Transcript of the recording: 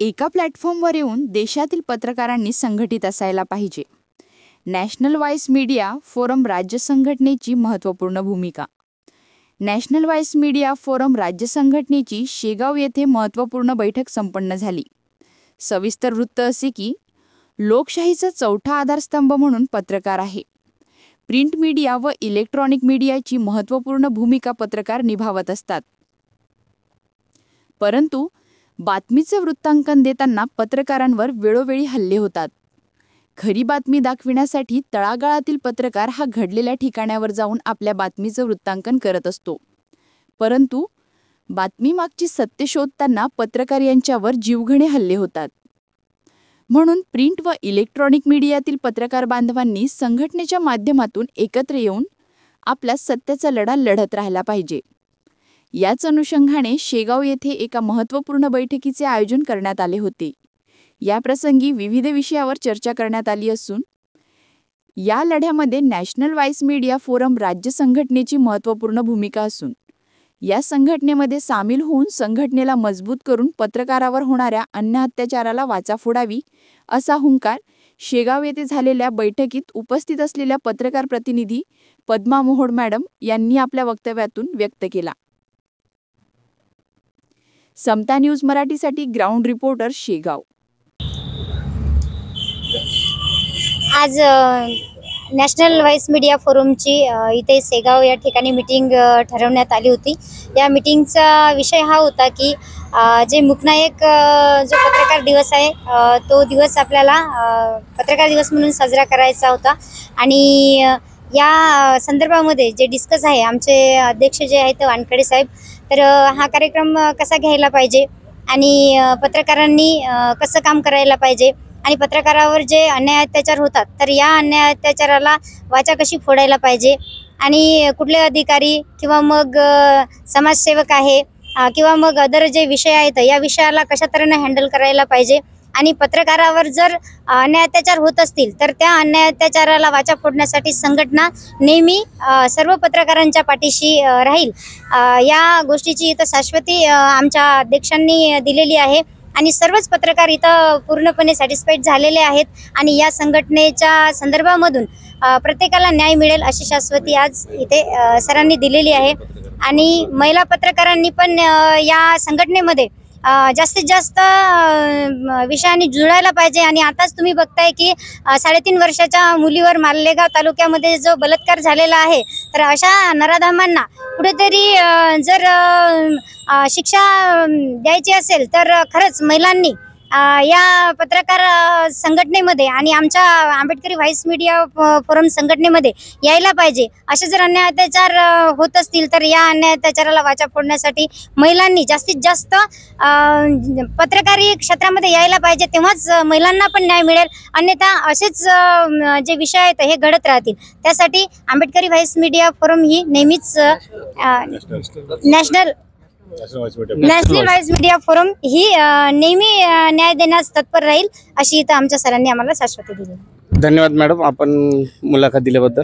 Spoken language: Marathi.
एका प्लॅटफॉर्मवर येऊन देशातील पत्रकारांनी संघटित असायला पाहिजे. नॅशनल व्हॉइस मीडिया फोरम राज्य संघटनेची महत्त्वपूर्ण भूमिका. नॅशनल व्हॉइस मीडिया फोरम राज्य संघटनेची शेगाव येथे महत्त्वपूर्ण बैठक संपन्न झाली. सविस्तर वृत्त असे की लोकशाहीचा चौथा आधारस्तंभ म्हणून पत्रकार आहे. प्रिंट मीडिया व इलेक्ट्रॉनिक मीडियाची महत्त्वपूर्ण भूमिका पत्रकार निभावत असतात. परंतु बातमीचे वृत्तांकन देताना पत्रकारांवर वेळोवेळी हल्ले होतात. खरी बातमी दाखविण्यासाठी तळागाळातील पत्रकार हा घडलेल्या ठिकाणावर जाऊन आपल्या बातमीचं वृत्तांकन करत असतो. परंतु बातमीमागची सत्य शोधताना पत्रकार यांच्यावर जीवघेणे हल्ले होतात. म्हणून प्रिंट व इलेक्ट्रॉनिक मीडियातील पत्रकार बांधवांनी संघटनेच्या माध्यमातून एकत्र येऊन आपला सत्याचा लढा लढत राहायला पाहिजे. याच अनुषंगाने शेगाव येथे एका महत्त्वपूर्ण बैठकीचे आयोजन करण्यात आले होते. या प्रसंगी विविध विषयावर चर्चा करण्यात आली असून या लढ्यामध्ये नॅशनल व्हॉइस मीडिया फोरम राज्य संघटनेची महत्त्वपूर्ण भूमिका असून या संघटनेमध्ये सामील होऊन संघटनेला मजबूत करून पत्रकारावर होणाऱ्या अन्य अत्याचाराला वाचा फोडावी असा हुंकार शेगाव येथे झालेल्या बैठकीत उपस्थित असलेल्या पत्रकार प्रतिनिधी पद्मा मोहोड मॅडम यांनी आपल्या वक्तव्यातून व्यक्त केला. समता न्यूज मराठीसाठी ग्राउंड रिपोर्टर शेगाव. आज नॅशनल व्हॉइस मीडिया फोरमची इथे शेगाव या ठिकाणी मीटिंग ठरवण्यात आली होती. या मीटिंगचा विषय हा होता की जे मुकनायक जो पत्रकार दिवस आहे तो दिवस आपल्याला पत्रकार दिवस म्हणून साजरा करायचा होता. आणि या संदर्भामध्ये जे डिस्कस आहे आमचे अध्यक्ष जे आहेत वानखडे साहेब, तर हा कार्यक्रम कसा घ्यायला पाहिजे आणि पत्रकारांनी कसं काम करायला पाहिजे आणि पत्रकारावर जे अन्याय अत्याचार होतात तर या अन्याय अत्याचाराला वाचा कशी फोडायला पाहिजे आणि कुठले अधिकारी किंवा मग समाजसेवक आहे किंवा मग अदर जे विषय आहेत या विषयाला कशा तऱ्हेने हँडल करायला पाहिजे आणि पत्रकारावर जर अन्याय अत्याचार होत असतील तर त्या अन्याय अत्याचाराला वाचा फोडण्यासाठी संघटना नेहमी सर्व पत्रकारांच्या पाठीशी राहील. या गोष्टीची इथं शाश्वती आमच्या अध्यक्षांनी दिलेली आहे आणि सर्वच पत्रकार इथं पूर्णपणे सॅटिस्फाईड झालेले आहेत आणि या संघटनेच्या संदर्भामधून प्रत्येकाला न्याय मिळेल अशी शाश्वती आज इथे सरांनी दिलेली आहे. आणि महिला पत्रकारांनी पण या संघटनेमध्ये जास्तीत जास्त विषयांनी जुळायला पाहिजे. आणि आताच तुम्ही बघताय की 3.5 वर्षाच्या मुलीवर मालेगाव तालुक्यामध्ये जो बलात्कार झालेला आहे तर अशा नराधमांना कुठेतरी जर शिक्षा द्यायची असेल तर खरंच महिलांनी या पत्रकार संघटनेमध्ये आणि आमच्या आंबेडकरी व्हॉइस मीडिया फोरम संघटनेमध्ये यायला पाहिजे. असे जर अन्याय अत्याचार होत असतील तर या अन्याय अत्याचाराला वाचा फोडण्यासाठी महिलांनी जास्तीत जास्त पत्रकारी क्षेत्रामध्ये यायला पाहिजे. तेव्हाच महिलांना पण न्याय मिळेल. अन्यथा असेच जे विषय आहेत हे घडत राहतील. त्यासाठी आंबेडकरी व्हॉइस मीडिया फोरम ही नेहमीच नॅशनल व्हॉइस मीडिया फोरम ही नेहमी न्याय देण्यास तत्पर राहील अशी इथं आमच्या सरांनी आम्हाला शाश्वती दिली. धन्यवाद मॅडम, आपण मुलाखत दिल्याबद्दल.